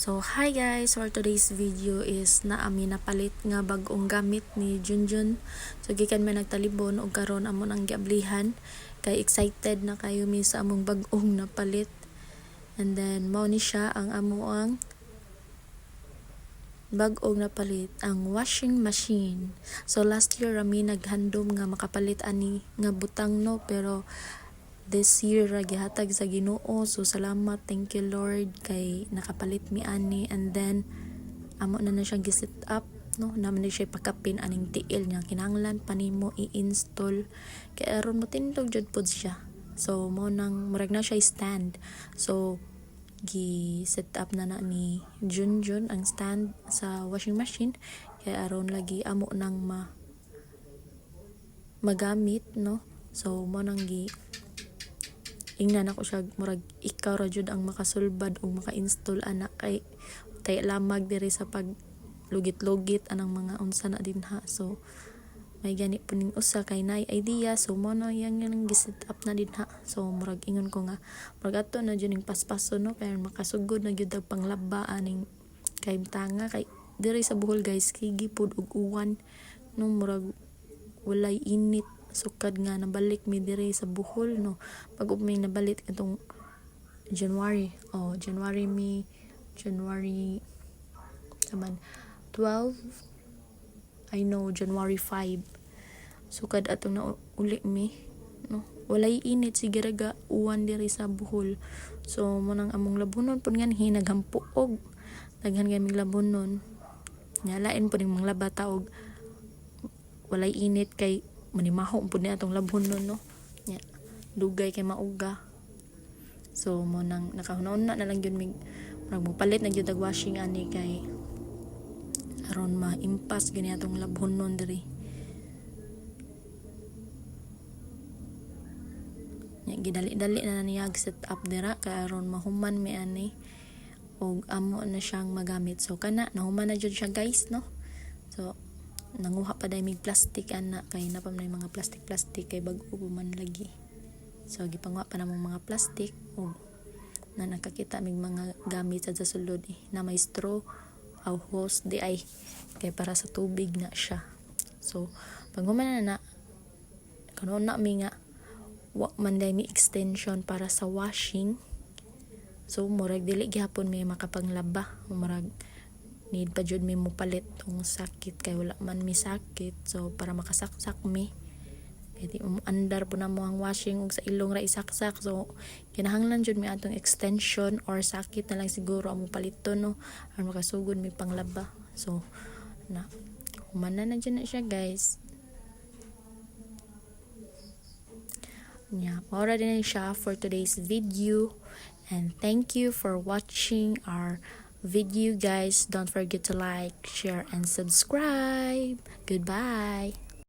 So hi guys, for today's video is naami napalit nga bag-ong gamit ni Junjun. So gikan man nagtalibon og karon amo nang giablihan kay excited na kayo mi sa among bag-ong napalit. And then mao ni siya ang amoang bag-ong napalit, ang washing machine. So last year rami naghandom nga makapalit ani nga butang no, pero this year gihatag sa Ginoo, so salamat, thank you Lord kay nakapalit mi ani. And then amo na siya giset up no, naman na siya pakapin aning tiil niya kinahanglan pa nimo i-install kay aron mo tindog jud pod siya. So mo nang murag na siya stand, so gi set up na ni Junjun ang stand sa washing machine kay aron lagi amo nang magamit no. So mo nang gi ingnan ako siya murag ikaw ra jud ang makasulbad o maka-install anak kay tay lamag diri sa pag lugit-lugit anang mga unsa na dinha. So may gani po ning usa kay nay idea, so mo na yang giset up na dinha. So murag ingon ko nga murag ato na jud ning paspaso no kay makasugod na jud ang panglaba aning kay tanga kay diri sa Bohol guys kigi pud og uwan no, murag walay init sukad nga nabalik mi diri sa Bohol no. Pag may nabalik itong January saman 12 January 5 sukad atong na uli mi no, walay init sigiraga uwan diri sa Bohol. So mo nang among labunon pud nga hinaghampuog daghan kay mig labunon nya lain pud ning mga labata og walay init kay manimaho pud ni atong labunon no nya dugay kay mauga. So mo nang nakahuna na lang gyud mig murag mopalit na gyud og washing ani kay aron maimpas gani atong labunon diri nya gidali-dali na niya set up dira kay aron mahuman mi ani og amo na siyang magamit. So kana nahuman na jud siya guys no. So nanguha pa day mig plastic ana kay napamay mga plastic kay bag-o man lagi. So gipangwa pa namong mga plastic og na nakakita mig mga gamit sa sulod na may straw aw hose di ay kay para sa tubig na siya. So pag human na kanon na mi nga wa man day mi extension para sa washing, so murag dili gyapon mi makapanglaba, murag need pa jud mi mopalit tong sakit kay wala man mi sakit. So para makasaksak mi kay di andar po na mo ang washing ug sa ilong ra isaksak, so kinahanglan jud mi atong extension or sakit na lang siguro ang paliton no aron makasugod mi panglaba. So na humana na jud na siya guys nya para din siya for today's video. And thank you for watching our video guys. Don't forget to like, share and subscribe. Goodbye.